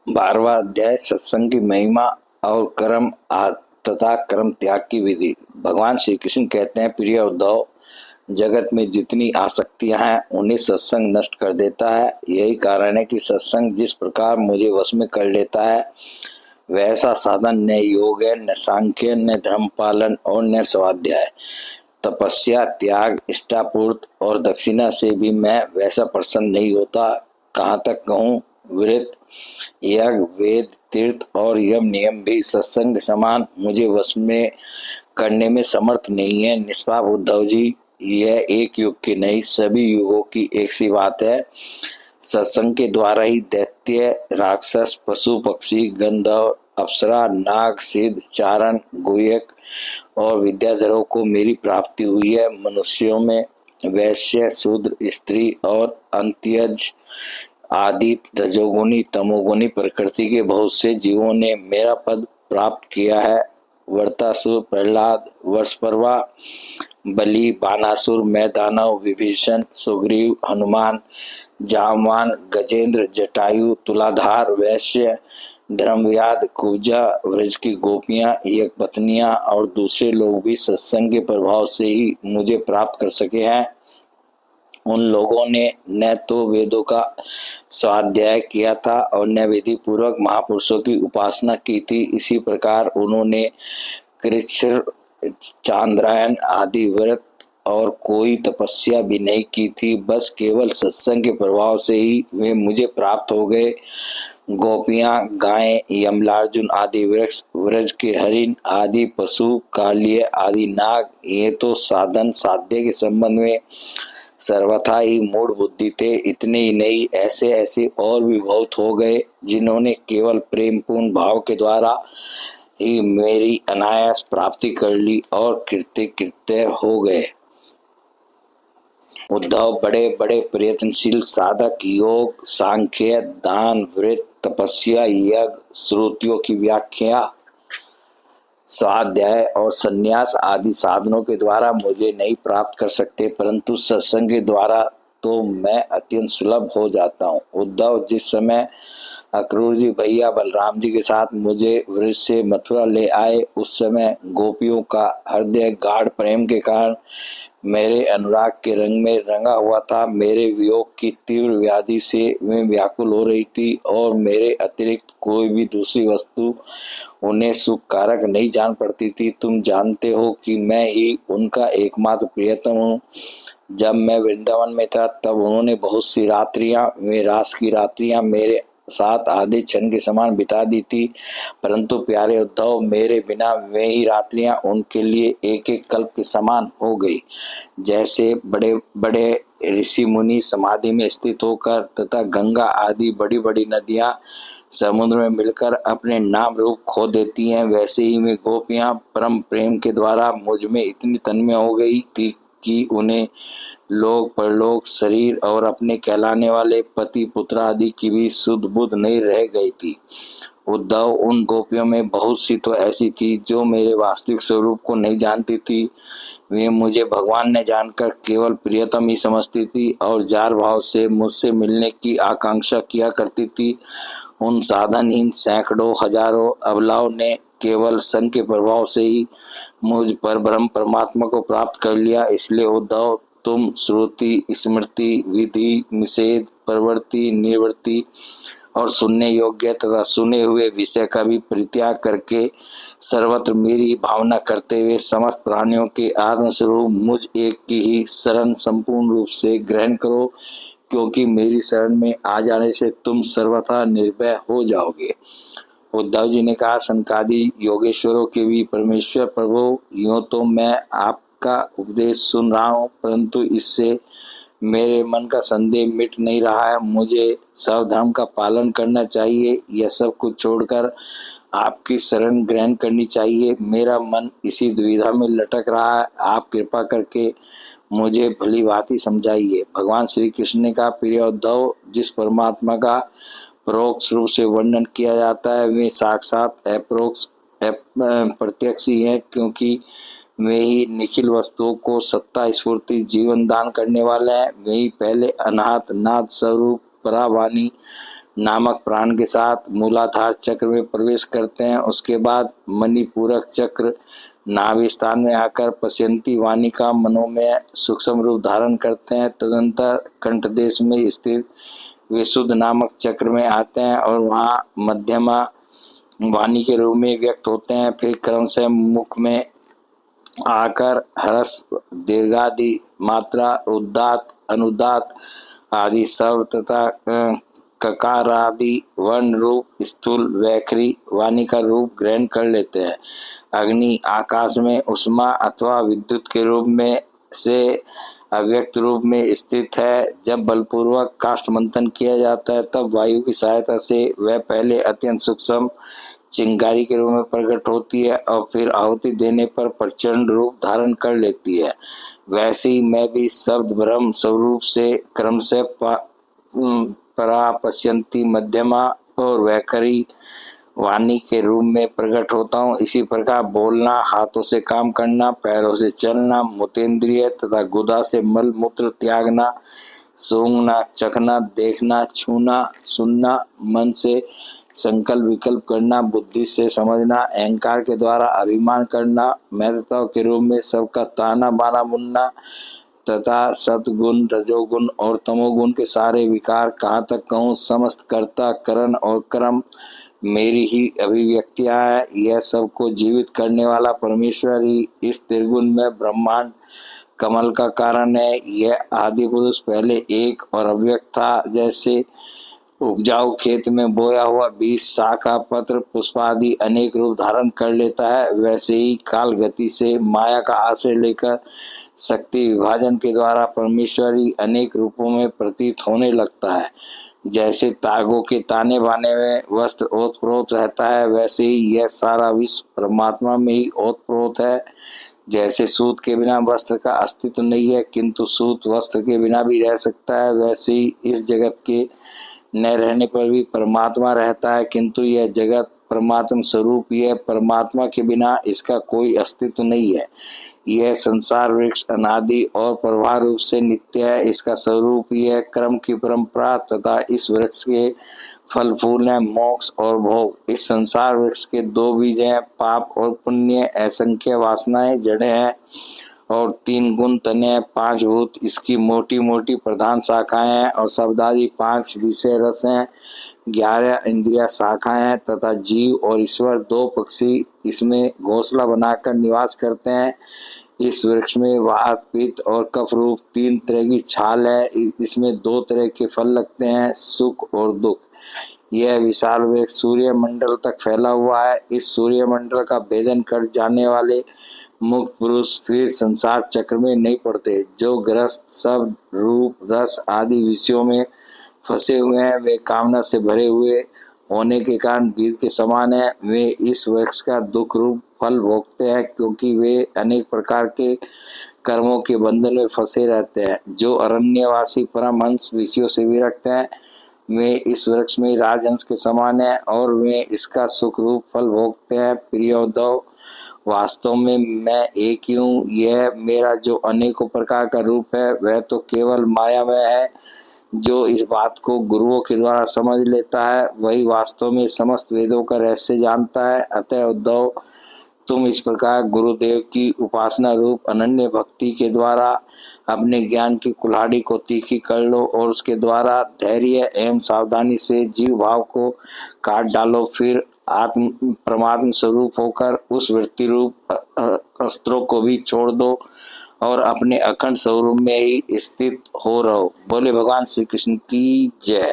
12वां अध्याय सत्संग की महिमा और कर्म तथा कर्म त्याग की विधि। भगवान श्री कृष्ण कहते हैं, प्रिय उद्धव, जगत में जितनी आसक्तियां हैं उन्हें सत्संग नष्ट कर देता है। यही कारण है कि सत्संग जिस प्रकार मुझे वश में कर लेता है वैसा साधन न योग है, न सांख्य, न धर्म पालन और न स्वाध्याय, तपस्या, त्याग, इष्टापूर्त और दक्षिणा से भी मैं वैसा प्रसन्न नहीं होता। कहाँ तक कहूँ, व्रत, यज्ञ, वेद, तीर्थ और यम नियम भी सत्संग समान मुझे वश में करने में समर्थ नहीं है। निष्पाप उद्धव जी, यह एक युग की नहीं, सभी युगों की एक सी बात है। सत्संग के द्वारा ही दैत्य, राक्षस, पशु पक्षी, गंधर्व, अप्सरा, नाग, सिद्ध, चारण, गुहयक और विद्याधरों को मेरी प्राप्ति हुई है। मनुष्यों में वैश्य, शूद्र, स्त्री और अंत्यज आदि रजोगुणी तमोगुणी प्रकृति के बहुत से जीवों ने मेरा पद प्राप्त किया है। वर्तासुर, प्रहलाद, वर्षपर्वा, बलि, बानासुर, मैं दानव, विभीषण, सुग्रीव, हनुमान, जामवान, गजेंद्र, जटायु, तुलाधार, वैश्य, धर्मव्याध, कुब्जा, व्रज की गोपियां, एक पत्नियां और दूसरे लोग भी सत्संग के प्रभाव से ही मुझे प्राप्त कर सके हैं। उन लोगों ने न तो वेदों का स्वाध्याय किया था और न विधि पूर्वक महापुरुषों की उपासना की थी। इसी प्रकार उन्होंने कृच्छ्र, चांद्रायन आदि व्रत और कोई तपस्या भी नहीं की थी। बस केवल सत्संग के प्रभाव से ही वे मुझे प्राप्त हो गए। गोपियां, गायें, यमलार्जुन आदि वृक्ष, व्रज के हरिण आदि पशु, कालिय आदि नाग, ये तो साधन साध्य के संबंध में सर्वथा ही मूढ़ बुद्धि थे। इतने ही नहीं, ऐसे ऐसे और भी बहुत हो गए जिन्होंने केवल प्रेम पूर्ण भाव के द्वारा ही मेरी अनायास प्राप्ति कर ली और कृत्य कृत्य हो गए। उद्धव, बड़े बड़े प्रयत्नशील साधक योग, सांख्य, दान, व्रत, तपस्या, यज्ञ, श्रुतियों की व्याख्या, स्वाध्याय और संन्यास आदि साधनों के द्वारा मुझे नहीं प्राप्त कर सकते, परंतु सत्संग के द्वारा तो मैं अत्यंत सुलभ हो जाता हूँ। उद्धव, जिस समय अक्रूर जी भैया बलराम जी के साथ मुझे वृष से मथुरा ले आए, उस समय गोपियों का हृदय गाढ़ प्रेम के कारण मेरे अनुराग के रंग में रंगा हुआ था। मेरे वियोग की तीव्र व्याधि से वे व्याकुल हो रही थी और मेरे अतिरिक्त कोई भी दूसरी वस्तु उन्हें सुख कारक नहीं जान पड़ती थी। तुम जानते हो कि मैं ही उनका एकमात्र प्रियतम हूँ। जब मैं वृंदावन में था तब उन्होंने बहुत सी रात्रियां, वे रास की रात्रियां मेरे साथ आधे क्षण के समान बिता दी थी, परंतु प्यारे उद्धव, मेरे बिना वे ही रात्रियां उनके लिए एक एक कल्प के समान हो गई। जैसे बड़े बड़े ऋषि मुनि समाधि में स्थित होकर तथा गंगा आदि बड़ी बड़ी नदियां समुद्र में मिलकर अपने नाम रूप खो देती हैं, वैसे ही वे गोपियां परम प्रेम के द्वारा मुझ में इतनी तन्मय हो गई थी कि उन्हें लोक परलोक, शरीर और अपने कहलाने वाले पति पुत्र आदि की भी सुध बुध नहीं रह गई थी। उद्धव, उन गोपियों में बहुत सी तो ऐसी थी जो मेरे वास्तविक स्वरूप को नहीं जानती थी। वे मुझे भगवान ने जानकर केवल प्रियतम ही समझती थी और जार भाव से मुझसे मिलने की आकांक्षा किया करती थी। उन साधनहीन सैकड़ों हजारों अबलाओं ने केवल संग के प्रभाव से ही मुझ पर ब्रह्म परमात्मा को प्राप्त कर लिया। इसलिए उद्धव, तुम श्रुति, स्मृति, विधि, निषेध, प्रवृत्ति, निवृत्ति और सुनने योग्य तथा सुने हुए विषय का भी परित्याग करके सर्वत्र मेरी भावना करते हुए समस्त प्राणियों के आत्मस्वरूप मुझ एक की ही शरण संपूर्ण रूप से ग्रहण करो, क्योंकि मेरी शरण में आ जाने से तुम सर्वथा निर्भय हो जाओगे। उद्धव जी ने कहा, सनकादि योगेश्वरों के भी परमेश्वर प्रभु, यूं तो मैं आपका उपदेश सुन रहा हूँ, परंतु इससे मेरे मन का संदेह मिट नहीं रहा है। मुझे सब धर्म का पालन करना चाहिए, यह सब कुछ छोड़कर आपकी शरण ग्रहण करनी चाहिए। मेरा मन इसी दुविधा में लटक रहा है, आप कृपा करके मुझे भली भांति समझाइए। भगवान श्री कृष्ण ने कहा, प्रिय उद्धव, जिस परमात्मा का परोक्ष रूप से वर्णन किया जाता है वे साक्षात अपरोक्ष प्रत्यक्ष ही है, क्योंकि वे ही निखिल वस्तुओं को सत्ता स्फूर्ति जीवन दान करने वाले हैं। वे ही पहले अनाहत नाथ स्वरूप परावाणी नामक प्राण के साथ मूलाधार चक्र में प्रवेश करते हैं। उसके बाद मणिपूरक चक्र नाभि स्थान में आकर पश्यंती वानिका मनोमय सूक्ष्म रूप धारण करते हैं। तदंतर कंठ देश में स्थित विशुद्ध नामक चक्र में आते हैं और वहाँ मध्यमा वाणी के रूप में व्यक्त होते हैं। फिर क्रम से मुख में आकर ह्रस्व दीर्घादि मात्रा उदात्त अनुदात्त आदि शब्द तथा ककार आदि वर्ण रूप स्थूल वैखरी वाणी का रूप ग्रहण कर लेते हैं। अग्नि आकाश में उष्मा अथवा विद्युत के रूप में से अव्यक्त रूप में स्थित है। जब बलपूर्वक काष्ठ मंथन किया जाता है तब वायु की सहायता से वह पहले अत्यंत सूक्ष्म चिंगारी के रूप में प्रकट होती है और फिर आहुति देने पर प्रचंड रूप धारण कर लेती है। वैसे ही मैं भी शब्द ब्रह्म स्वरूप से क्रम से परा पश्यंती मध्यमा और वैखरी वाणी के रूप में प्रकट होता हूँ। इसी प्रकार बोलना, हाथों से काम करना, पैरों से चलना, मुतेंद्रिय तथा गुदा से मल मूत्र त्यागना, सूंघना, चखना, देखना, छूना, सुनना, मन से संकल्प विकल्प करना, बुद्धि से समझना, अहंकार के द्वारा अभिमान करना, महत्ताओं के रूप में सबका ताना बाना बुनना तथा सतगुण रजोगुण और तमोगुण के सारे विकार, कहाँ तक कहूँ समस्त कर्ता करण और कर्म मेरी ही अभिव्यक्तियां है। यह सबको जीवित करने वाला परमेश्वर ही इस त्रिगुण में ब्रह्मांड कमल का कारण है। यह आदि पुरुष पहले एक और अव्यक्त था। जैसे उपजाऊ खेत में बोया हुआ बीज शाखा पत्र पुष्प आदि अनेक रूप धारण कर लेता है, वैसे ही काल गति से माया का आश्रय लेकर शक्ति विभाजन के द्वारा परमेश्वर ही अनेक रूपों में प्रतीत होने लगता है। जैसे तागों के ताने बाने में वस्त्र ओतप्रोत रहता है, वैसे ही यह सारा विश्व परमात्मा में ही ओतप्रोत है। जैसे सूत के बिना वस्त्र का अस्तित्व नहीं है किंतु सूत वस्त्र के बिना भी रह सकता है, वैसे ही इस जगत के न रहने पर भी परमात्मा रहता है किंतु यह जगत परमात्मा स्वरूप ही है। परमात्मा के बिना इसका कोई अस्तित्व नहीं है। यह संसार वृक्ष अनादि और प्रवाह रूप से नित्य है। इसका स्वरूप ही है कर्म की परंपरा तथा इस वृक्ष के फल फूल हैं मोक्ष और भोग। इस संसार वृक्ष के दो बीज हैं, पाप और पुण्य, असंख्य वासनाएं जड़ें हैं और 3 गुण तने हैं, 5 भूत इसकी मोटी मोटी प्रधान शाखाएं हैं और शब्दादि 5 विषय रस हैं, 11 इंद्रिया शाखाएं हैं तथा जीव और ईश्वर 2 पक्षी इसमें घोंसला बनाकर निवास करते हैं। इस वृक्ष में वात पित्त और कफ रूप 3 तरह की छाल है। इसमें 2 तरह के फल लगते हैं, सुख और दुख। यह विशाल वृक्ष सूर्य मंडल तक फैला हुआ है। इस सूर्य मंडल का भेदन कर जाने वाले मुक्त पुरुष फिर संसार चक्र में नहीं पड़ते। जो ग्रस्त शब्द रूप रस आदि विषयों में फंसे हुए हैं वे कामना से भरे हुए होने के कारण गिद्ध के समान है। वे इस वृक्ष का दुख रूप फल भोगते हैं क्योंकि वे अनेक प्रकार के कर्मों के बंधन में फंसे रहते हैं। जो अरण्यवासी परमहंस विषयों से विरक्त हैं वे इस वृक्ष में राजहंस के समान है और वे इसका सुख रूप फल भोगते हैं। प्रिय उद्धव, वास्तव में मैं एक ही हूँ। यह मेरा जो अनेकों प्रकार का रूप है वह तो केवल माया में है। जो इस बात को गुरुओं के द्वारा समझ लेता है वही वास्तव में समस्त वेदों का रहस्य जानता है। अतः उद्धव, तुम इस प्रकार गुरुदेव की उपासना रूप अनन्य भक्ति के द्वारा अपने ज्ञान की कुल्हाड़ी को तीखी कर लो और उसके द्वारा धैर्य एवं सावधानी से जीव भाव को काट डालो। फिर आत्म परमात्म स्वरूप होकर उस वृत्ति रूप अस्त्रों को भी छोड़ दो और अपने अखंड स्वरूप में ही स्थित हो रहो। बोले भगवान श्री कृष्ण की जय।